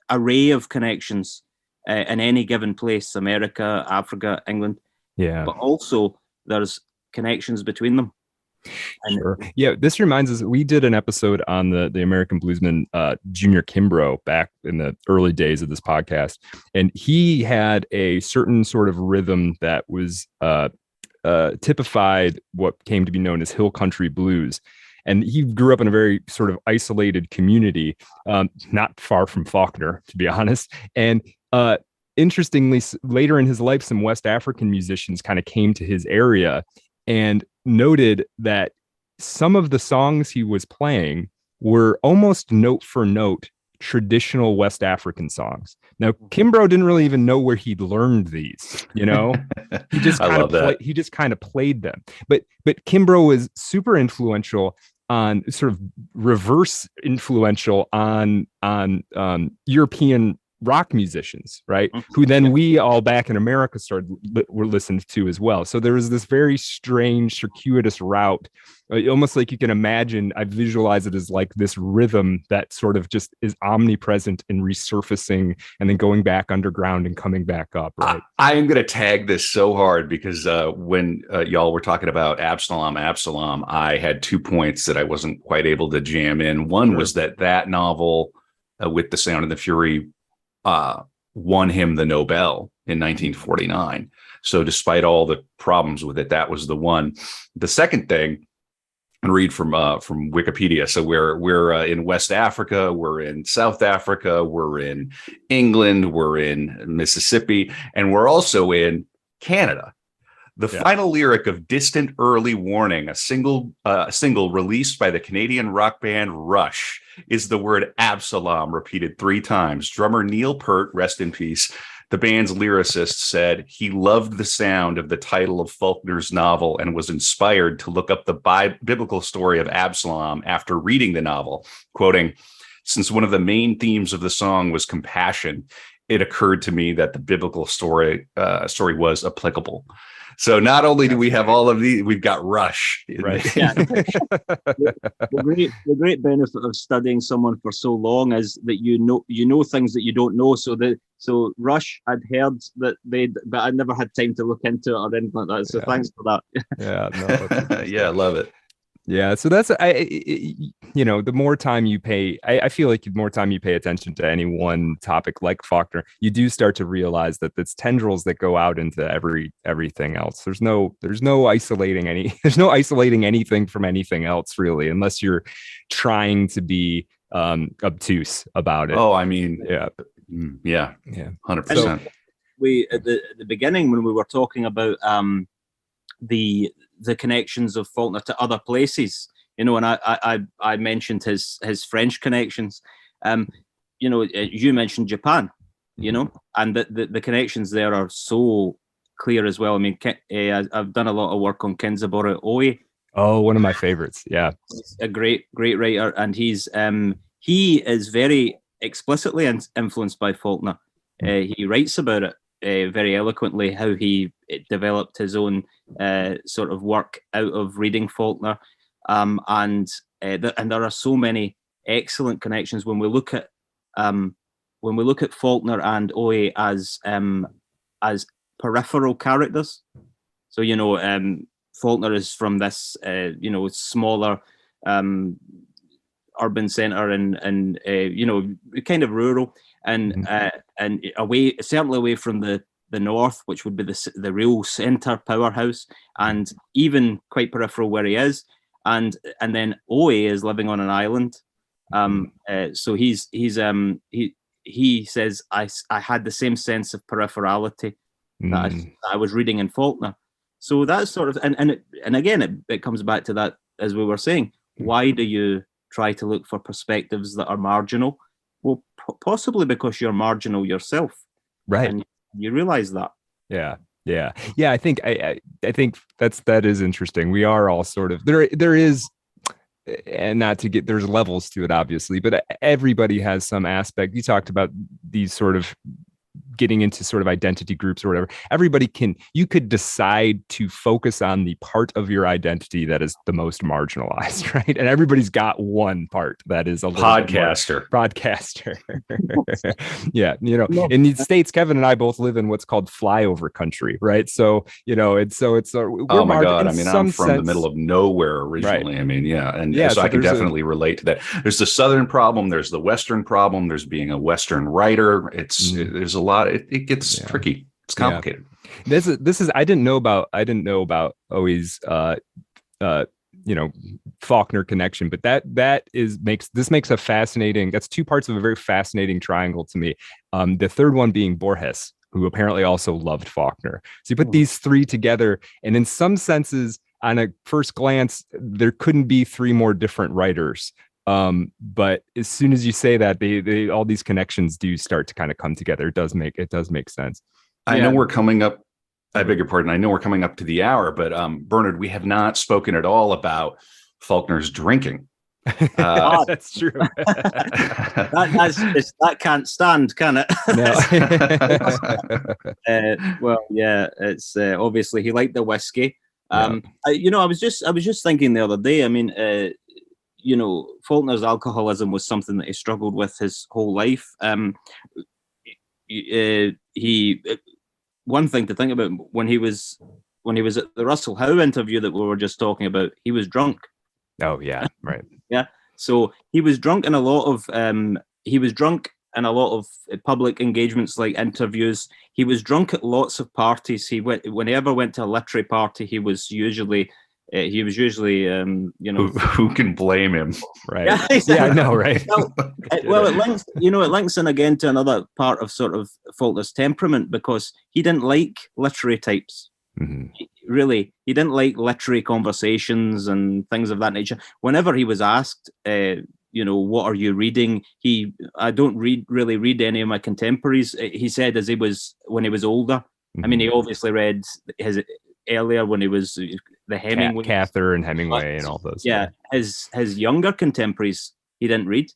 array of connections in any given place: America, Africa, England. Yeah. But also there's connections between them. Sure. Yeah, this reminds us, we did an episode on the American bluesman Junior Kimbrough back in the early days of this podcast, and he had a certain sort of rhythm that was typified what came to be known as hill country blues. And he grew up in a very sort of isolated community, not far from Faulkner, to be honest. And interestingly, later in his life, some West African musicians kind of came to his area and noted that some of the songs he was playing were almost note for note traditional West African songs. Now, Kimbrough didn't really even know where he'd learned these, he just kind of played them. But Kimbrough was super influential on sort of reverse influential on European rock musicians, right? Who then we all back in America were listened to as well. So there was this very strange, circuitous route, almost like you can imagine. I visualize it as like this rhythm that sort of just is omnipresent and resurfacing and then going back underground and coming back up, right? I am going to tag this so hard because when y'all were talking about Absalom, I had 2 points that I wasn't quite able to jam in. One was that novel with The Sound and the Fury won him the Nobel in 1949. So despite all the problems with it, that was the one. The second thing, and read from Wikipedia. So we're in West Africa, we're in South Africa, we're in England, we're in Mississippi, and we're also in Canada. The final lyric of Distant Early Warning, a single released by the Canadian rock band Rush, is the word Absalom repeated 3 times. Drummer Neil Peart, rest in peace, the band's lyricist, said he loved the sound of the title of Faulkner's novel and was inspired to look up the biblical story of Absalom after reading the novel. Quoting, "Since one of the main themes of the song was compassion, it occurred to me that the biblical story was applicable." So not only do we have all of these, we've got Rush. Right. Yeah. The great benefit of studying someone for so long is that you know things that you don't know. So Rush, I'd heard that but I never had time to look into it or anything like that. So thanks for that. Yeah. Yeah, I love it. Yeah, so that's the more time you pay, I feel like the more time you pay attention to any one topic like Faulkner, you do start to realize that it's tendrils that go out into everything else. There's no isolating anything from anything else, really, unless you're trying to be obtuse about it. Oh, I mean, yeah, 100%. We at the beginning when we were talking about the connections of Faulkner to other places, and I mentioned his French connections. You mentioned Japan, and the connections there are so clear as well. I mean, I've done a lot of work on Kenzaburo Oe. Oh, one of my favorites. Yeah, he's a great writer, and he is very explicitly influenced by Faulkner. He writes about it very eloquently, how he developed his own sort of work out of reading Faulkner, and there are so many excellent connections when we look at Faulkner and Oe as peripheral characters. So Faulkner is from this smaller urban center and kind of rural and certainly away from the north, which would be the real center powerhouse, and even quite peripheral where he is, and then Oe is living on an island. So he says I had the same sense of peripherality that I was reading in Faulkner. So that's sort of and again it comes back to that, as we were saying. Why do you try to look for perspectives that are marginal? Well, possibly because you're marginal yourself, right? And you realize that. Yeah. I think that is interesting. We are all sort of there is, and not to get, there's levels to it, obviously, but everybody has some aspect. You talked about these sort of getting into sort of identity groups or whatever. You could decide to focus on the part of your identity that is the most marginalized, right? And everybody's got one part that is a broadcaster. Yeah. In the States, Kevin and I both live in what's called flyover country, right? So, it's oh my God. I mean, I'm from the middle of nowhere originally. Right. I mean, yeah. And so I can definitely relate to that. There's the Southern problem. There's the Western problem. There's being a Western writer. There's a lot. It gets tricky. It's complicated. Yeah. This is I didn't know about Oe's Faulkner connection, but that makes a fascinating. That's 2 parts of a very fascinating triangle to me. The third one being Borges, who apparently also loved Faulkner. So you put these 3 together, and in some senses, on a first glance, there couldn't be 3 more different writers. But as soon as you say that, they all these connections do start to kind of come together. It does make sense. I know we're coming up. I beg your pardon. I know we're coming up to the hour, but Bernard, we have not spoken at all about Faulkner's drinking. That's true. That can't stand, can it? No. Well, yeah, it's obviously he liked the whiskey. I was just thinking the other day. I mean, Faulkner's alcoholism was something that he struggled with his whole life. One thing to think about when he was at the Russell Howe interview that we were just talking about, he was drunk. Oh yeah, right. Yeah, so he was drunk in a lot of public engagements like interviews. He was drunk at lots of parties. When he ever went to a literary party, he was usually who can blame him, right? Yeah, exactly. Yeah, I know, right? It links in again to another part of sort of Faulkner's temperament, because he didn't like literary types. Mm-hmm. He didn't like literary conversations and things of that nature. Whenever he was asked, what are you reading? I don't really read any of my contemporaries. He said when he was older. Mm-hmm. I mean, he obviously read his earlier when he was the Hemingway, Cather and Hemingway and all those. Yeah, his younger contemporaries he didn't read.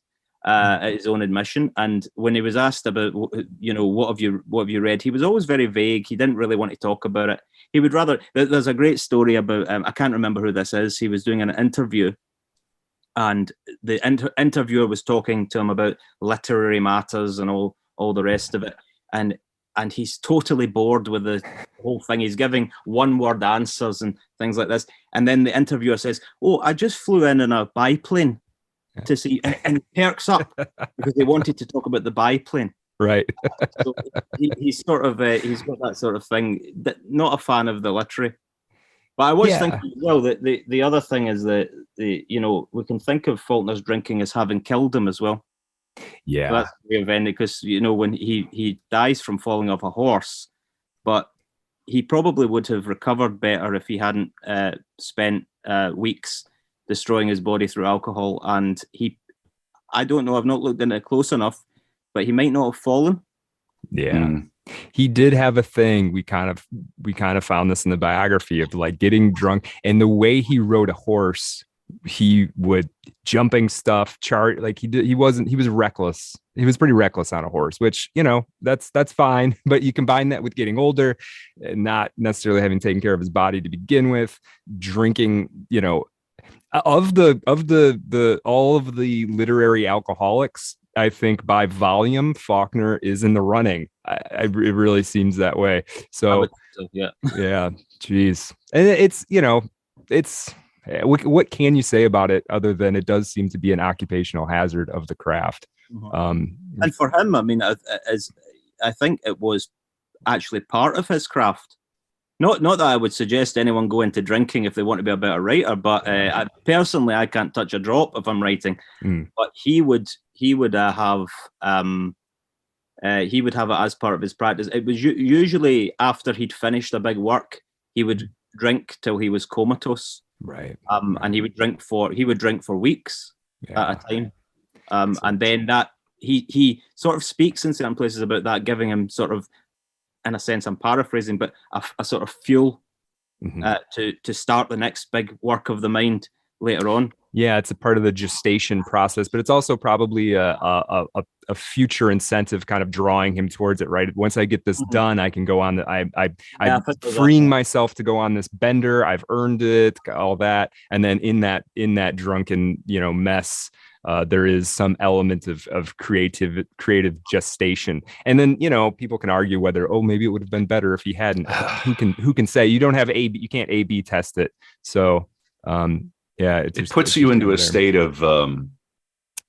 At his own admission, and when he was asked about, what have you read, he was always very vague. He didn't really want to talk about it. He would rather. There's a great story about. I can't remember who this is. He was doing an interview, and the interviewer was talking to him about literary matters and all the rest of it, and he's totally bored with the whole thing. He's giving one-word answers and things like this, and then the interviewer says, "Oh, I just flew in a biplane to see," and perks up because they wanted to talk about the biplane. Right. So he's sort of he's got that sort of thing. That not a fan of the literary. But I was thinking as well that the other thing is that we can think of Faulkner's drinking as having killed him as well. Yeah, so that's the event, because when he dies from falling off a horse, but he probably would have recovered better if he hadn't spent weeks destroying his body through alcohol. And I don't know, I've not looked into it close enough, but he might not have fallen. Yeah. He did have a thing. We kind of found this in the biography of like getting drunk, and the way he rode a horse, he would jumping stuff, he was reckless. He was pretty reckless on a horse, which, that's fine. But you combine that with getting older and not necessarily having taken care of his body to begin with, drinking, of all of the literary alcoholics, I think by volume, Faulkner is in the running. It really seems that way. So yeah. Geez. And it's what can you say about it other than it does seem to be an occupational hazard of the craft. Mm-hmm. And for him, I mean, I think it was actually part of his craft. Not that I would suggest anyone go into drinking if they want to be a better writer, but I can't touch a drop if I'm writing. But he would have it as part of his practice. It was usually after he'd finished a big work, he would drink till he was comatose. Right. And he would drink for weeks at a time. And then that he sort of speaks in certain places about that, giving him sort of, in a sense, I'm paraphrasing, but a sort of fuel to start the next big work of the mind later on. Yeah, it's a part of the gestation process, but it's also probably a future incentive kind of drawing him towards it, right? Once I get this done, I can go on. I'm freeing myself to go on this bender. I've earned it, all that. And then in that drunken, mess, there is some element of creative gestation. And then, people can argue whether, maybe it would have been better if he hadn't. Who can say? You don't have you can't A/B test it. So, it puts you into a state of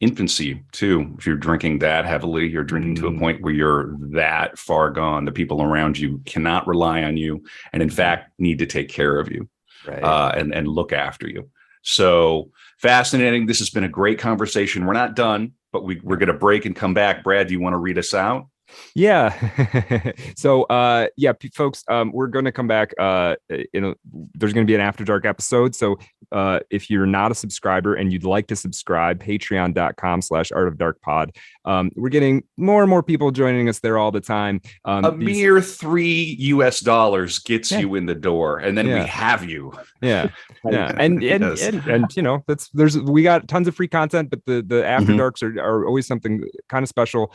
infancy too. If you're drinking that heavily, you're drinking to a point where you're that far gone. The people around you cannot rely on you, and in fact need to take care of you, right. and look after you. So fascinating. This has been a great conversation. We're not done, but we're going to break and come back. Brad, do you want to read us out? Yeah. So yeah, folks, we're going to come back. There's going to be an After Dark episode. So if you're not a subscriber and you'd like to subscribe, patreon.com/Art of Dark Pod. We're getting more and more people joining us there all the time. Mere $3 gets you in the door, and then we have you. Yeah. And you know, we got tons of free content, but the After Darks are always something kind of special.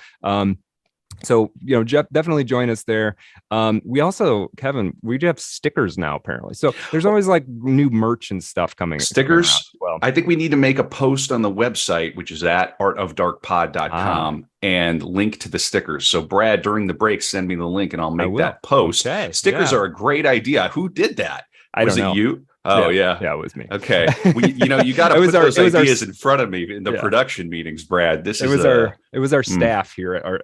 So, you know, Jeff, definitely join us there. We also, Kevin, we do have stickers now, apparently. So there's always like new merch and stuff coming. Stickers. Well, I think we need to make a post on the website, which is at artofdarkpod.com, and link to the stickers. So Brad, during the break, send me the link and I'll make that post. Okay. Stickers are a great idea. Who did that? Was it you? Oh yeah, it was me. Okay, you got to put those ideas in front of me in the production meetings, Brad. It was our staff here at our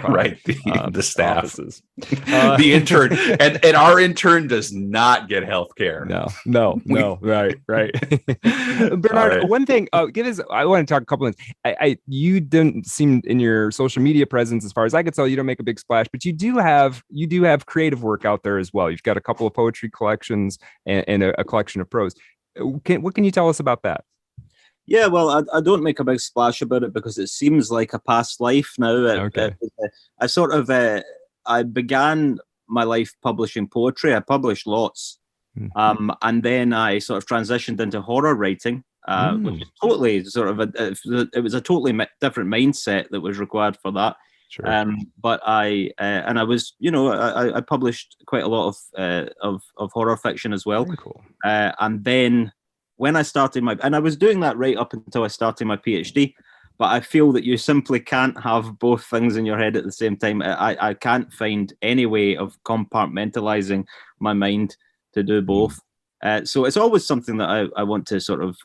right, the staff, the intern, and our intern does not get health care. No, right. Bernard, one thing, I want to talk a couple of things. You didn't seem in your social media presence, as far as I could tell, you don't make a big splash, but you do have creative work out there as well. You've got a couple of poetry collections and a collection of prose. What can you tell us about that? Yeah, well, I don't make a big splash about it because it seems like a past life now. Okay. I began my life publishing poetry. I published lots. And then I sort of transitioned into horror writing, which is totally sort of it was a totally different mindset that was required for that. Sure. But I was, I published quite a lot of horror fiction as well. Very cool. And then when I started I was doing that right up until I started my PhD, but I feel that you simply can't have both things in your head at the same time. I can't find any way of compartmentalizing my mind to do both. So it's always something that I want to sort of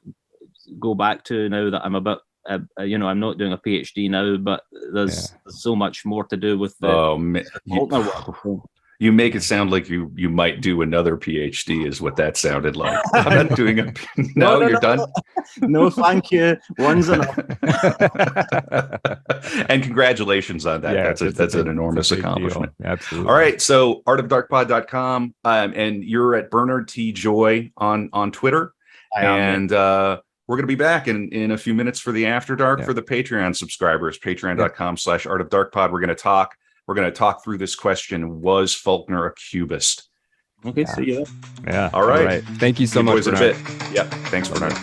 go back to now that I'm a bit, I'm not doing a PhD now, but there's so much more to do with the Faulkner work. You make it sound like you might do another PhD, is what that sounded like. I'm not doing a. No, you're done. No, thank you. One's enough. And congratulations on that. Yeah, that's an enormous accomplishment. Absolutely. All right, so artofdarkpod.com, and you're at Bernard T. Joy on Twitter, and we're going to be back in a few minutes for the After Dark for the Patreon subscribers. Patreon.com/artofdarkpod. We're going to talk through this question: was Faulkner a Cubist? Okay, see you. Yeah. All right. Thank you so much. Yep. Thanks, Bernard.